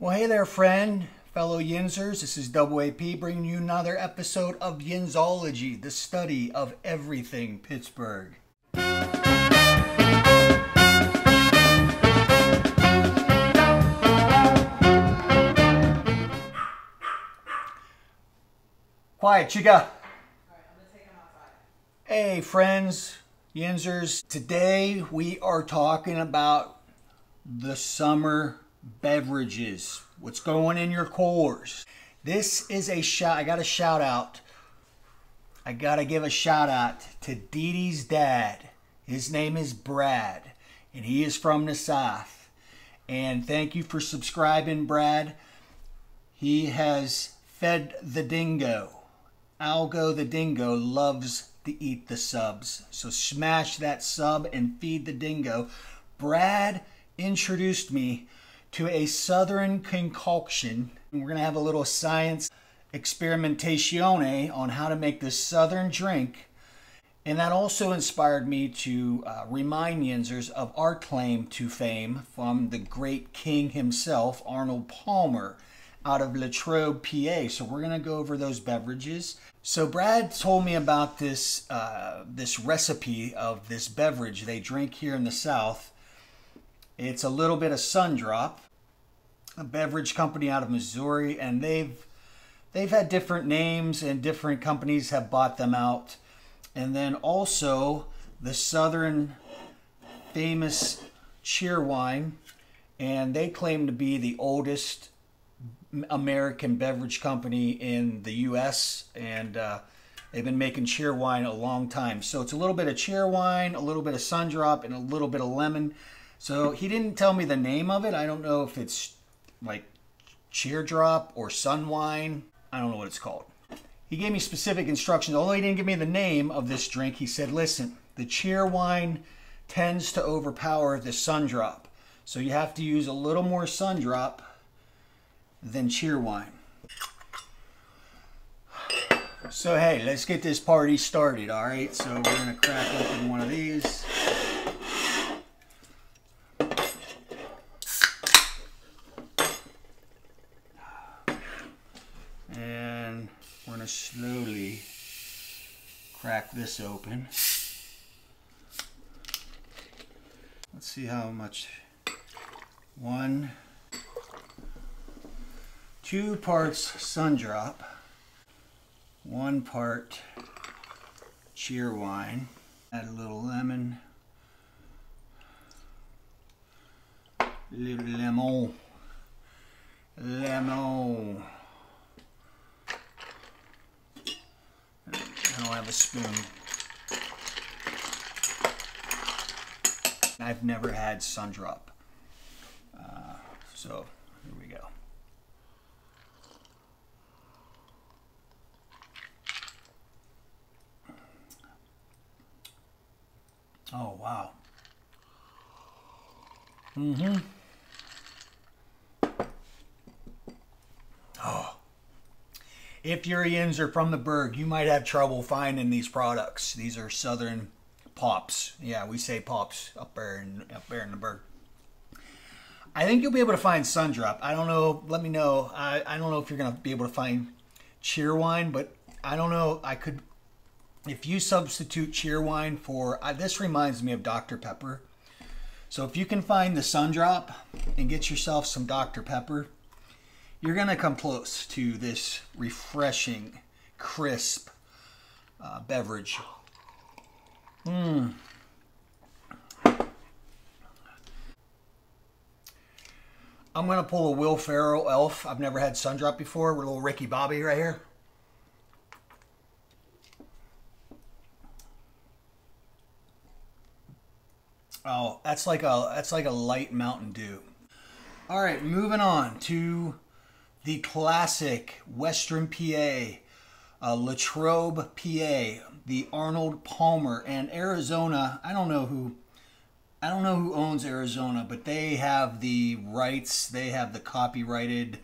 Well, hey there, friend, fellow Yinzers. This is Double AP bringing you another episode of Yinzology, the study of everything Pittsburgh. Quiet, chica. Hey, friends, Yinzers. Today we are talking about the summer beverages. What's going in your coolers? This is a shout. I got to shout out. I got to give a shout out to Dee Dee's dad. His name is Brad, and he is from the South. And thank you for subscribing, Brad. He has fed the dingo. Algo the dingo loves to eat the subs. So smash that sub and feed the dingo. Brad introduced me to a Southern concoction. We're going to have a little science experimentation on how to make this Southern drink. And that also inspired me to remind Yinzers of our claim to fame from the great king himself, Arnold Palmer, out of Latrobe, PA. So we're going to go over those beverages. So Brad told me about this, this recipe of this beverage they drink here in the South. It's a little bit of Sundrop, a beverage company out of Missouri, and they've had different names and different companies have bought them out. And then also the Southern famous Cheerwine, and they claim to be the oldest American beverage company in the U.S. and they've been making Cheerwine a long time. So it's a little bit of Cheerwine, a little bit of Sundrop, and a little bit of lemon. So he didn't tell me the name of it. I don't know if it's like Cheerdrop or Sunwine. I don't know what it's called. He gave me specific instructions, although he didn't give me the name of this drink. He said, listen, the Cheerwine tends to overpower the Sundrop. So you have to use a little more Sundrop than Cheerwine. So hey, let's get this party started, all right? So we're gonna crack open one of these. And we're gonna slowly crack this open. Let's see how much. 2 parts Sundrop, 1 part Cheerwine. Add a little lemon, little lemon. I don't have a spoon. I've never had Sundrop, so here we go. Oh, wow. Oh. If you're a Yinzer from the Berg, you might have trouble finding these products. These are Southern pops. Yeah, we say pops up there in the Berg. I think you'll be able to find Sundrop. I don't know. Let me know. I don't know if you're going to be able to find Cheerwine, but I don't know. I could. If you substitute Cheerwine for, this reminds me of Dr. Pepper. So if you can find the Sundrop and get yourself some Dr. Pepper, you're going to come close to this refreshing, crisp beverage. I'm going to pull a Will Ferrell Elf. I've never had Sundrop before. With a little Ricky Bobby right here. Oh, that's like a light Mountain Dew. All right, moving on to the classic Western PA, Latrobe, PA, the Arnold Palmer, and Arizona. I don't know who owns Arizona, but they have the rights. They have the copyrighted.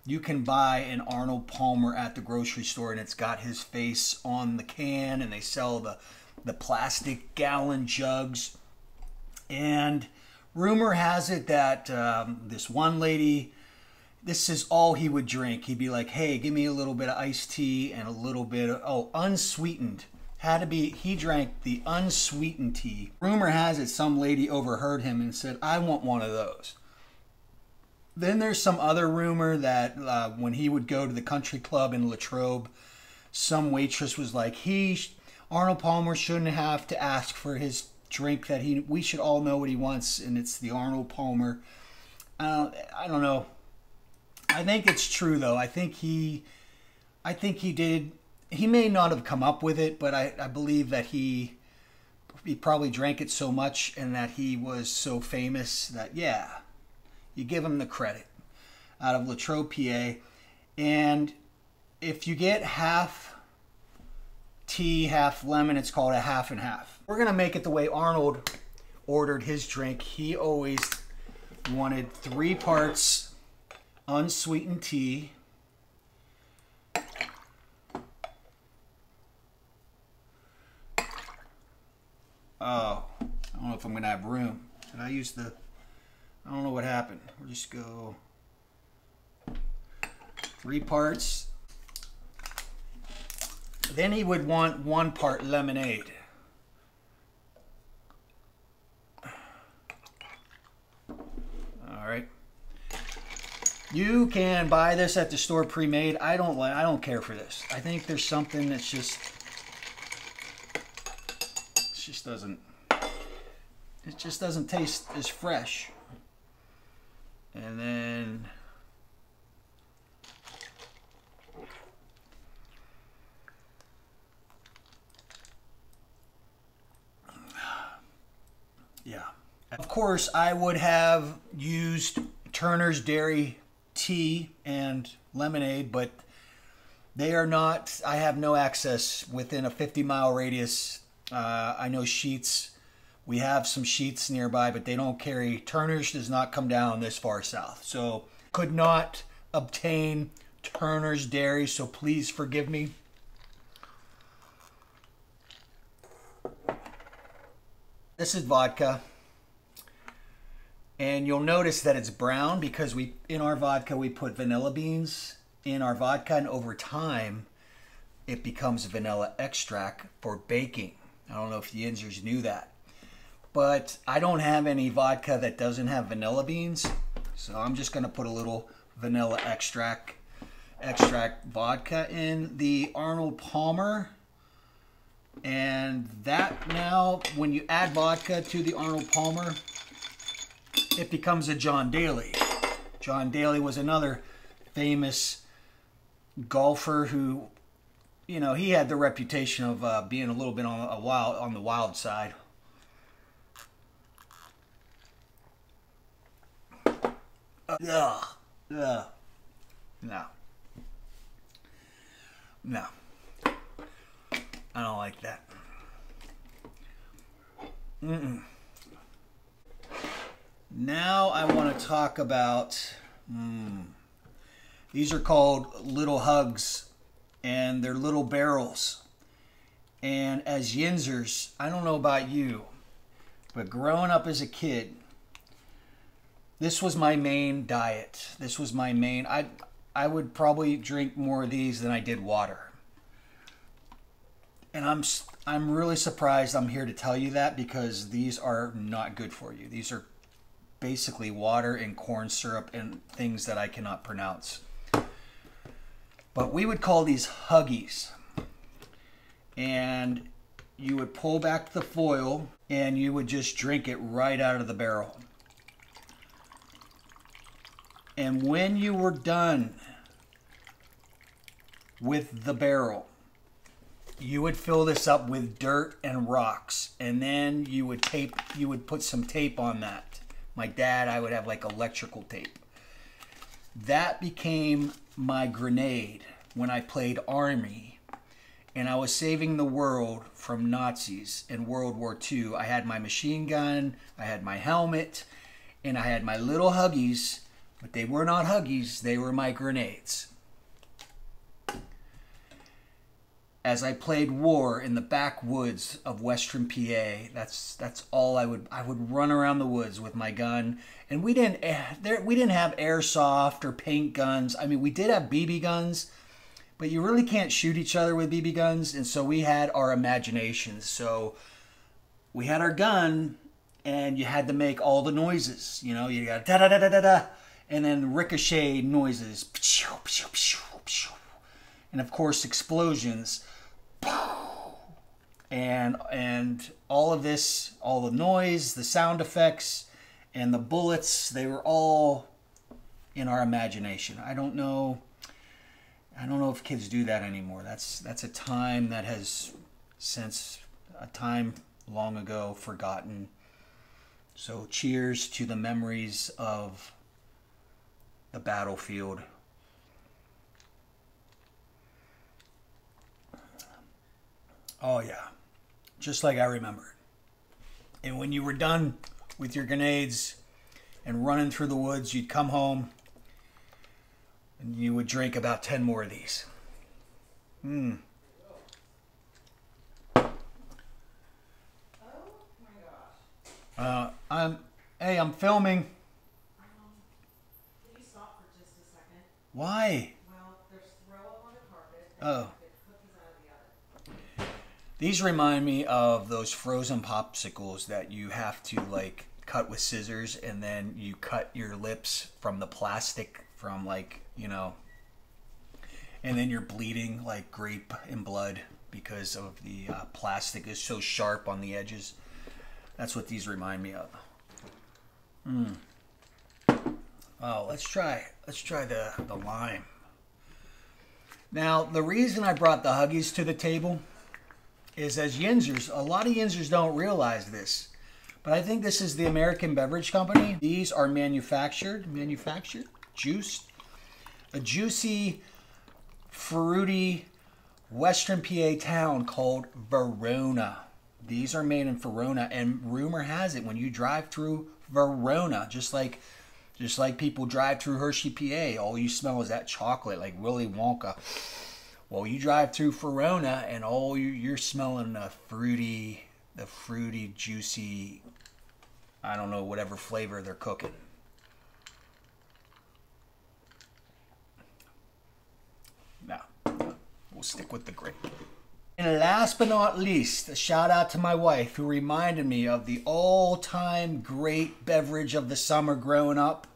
You can buy an Arnold Palmer at the grocery store, and it's got his face on the can, and they sell the plastic gallon jugs. And rumor has it that this one lady this is all he would drink. He'd be like, hey, give me a little bit of iced tea and a little bit of, oh, unsweetened. Had to be, he drank the unsweetened tea. Rumor has it some lady overheard him and said, I want one of those. Then there's some other rumor that when he would go to the country club in Latrobe, some waitress was like, Arnold Palmer shouldn't have to ask for his drink, that we should all know what he wants, and it's the Arnold Palmer. I don't know. I think it's true though. I think he did. He may not have come up with it, but I believe that he probably drank it so much and that he was so famous that, yeah, you give him the credit. Out of Latrobe, PA. And if you get half tea, half lemon, it's called a half and half. We're going to make it the way Arnold ordered his drink. He always wanted 3 parts unsweetened tea, oh, I don't know if I'm going to have room. Did I use the... I don't know what happened. We'll just go 3 parts. Then he would want 1 part lemonade. All right. You can buy this at the store pre-made. I don't care for this. I think there's something that's just... it just doesn't taste as fresh. And then yeah, of course I would have used Turner's Dairy tea and lemonade, but they are not, I have no access within a 50-mile radius. I know Sheetz, we have some Sheetz nearby, but they don't carry, Turner's does not come down this far south. So could not obtain Turner's Dairy, so please forgive me. This is vodka. And you'll notice that it's brown because in our vodka we put vanilla beans in our vodka, and over time it becomes vanilla extract for baking. I don't know if the Yinzers knew that. But I don't have any vodka that doesn't have vanilla beans, so I'm just going to put a little vanilla extract vodka in the Arnold Palmer. And that now, when you add vodka to the Arnold Palmer, it becomes a John Daly. John Daly was another famous golfer who, you know, he had the reputation of being a little bit on the wild side. No. I don't like that. Now I want to talk about, these are called Little Hugs, and they're little barrels. And as Yinzers, I don't know about you, but growing up as a kid, this was my main diet. This was my main, I would probably drink more of these than I did water. And I'm really surprised I'm here to tell you that, because these are not good for you. These are basically water and corn syrup and things that I cannot pronounce. But we would call these Huggies. And you would pull back the foil and you would just drink it right out of the barrel. And when you were done with the barrel, you would fill this up with dirt and rocks, and then you would put some tape on that. My dad, I would have like electrical tape. That became my grenade when I played Army, and I was saving the world from Nazis in World War II. I had my machine gun, I had my helmet, and I had my little Huggies, but they were not Huggies, they were my grenades. as I played war in the backwoods of Western PA. That's all I would run around the woods with my gun. And we didn't have airsoft or paint guns. I mean, we did have BB guns, but you really can't shoot each other with BB guns, and so we had our imaginations. So we had our gun, and you had to make all the noises. You know, you got da da da da da da, and then ricochet noises, and of course explosions, and all of this, all the noise, the sound effects, and the bullets. They were all in our imagination. I don't know if kids do that anymore. That's a time that has since a time long ago forgotten. So cheers to the memories of the battlefield. Oh yeah, just like I remembered. And when you were done with your grenades and running through the woods, you'd come home and you would drink about 10 more of these. Oh my gosh. I'm filming. Can you stop for just a second? Why? Well, there's throw up on the carpet. Oh. Get cookies out of the oven. These remind me of those frozen popsicles that you have to like cut with scissors, and then you cut your lips from the plastic from like, you know, and then you're bleeding like grape and blood because of the plastic is so sharp on the edges. That's what these remind me of. Oh, let's try the lime. Now, the reason I brought the Huggies to the table is, as Yinzers, a lot of Yinzers don't realize this, but I think this is the American Beverage Company. These are manufactured, juiced, a juicy, fruity Western PA town called Verona. These are made in Verona, and rumor has it when you drive through Verona, just like people drive through Hershey, PA, all you smell is that chocolate, like Willy Wonka. Well, you drive through Verona, and all you're smelling the fruity, juicy, I don't know, whatever flavor they're cooking. Now, we'll stick with the grape. And last but not least, a shout out to my wife, who reminded me of the all-time great beverage of the summer growing up.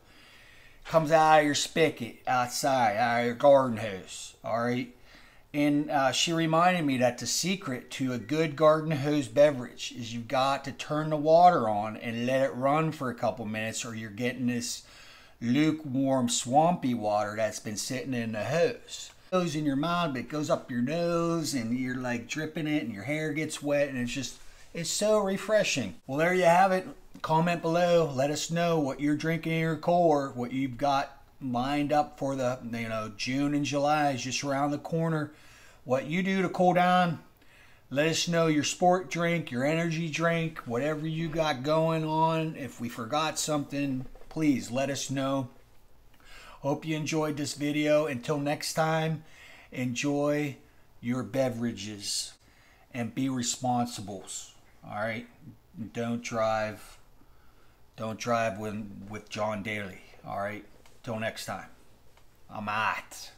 Comes out of your spigot outside, out of your garden hose, all right? And she reminded me that the secret to a good garden hose beverage is you've got to turn the water on and let it run for a couple minutes, or you're getting this lukewarm, swampy water that's been sitting in the hose. It goes in your mouth, but it goes up your nose, and you're like dripping it, and your hair gets wet, and it's so refreshing. Well, there you have it. Comment below. Let us know what you're drinking in your core, what you've got lined up for the, June and July is just around the corner. What you do to cool down. Let us know your sport drink, your energy drink, whatever you got going on. If we forgot something, please let us know. Hope you enjoyed this video. Until next time, enjoy your beverages and be responsible. All right? Don't drive with John Daly. All right? Till next time. I'm out.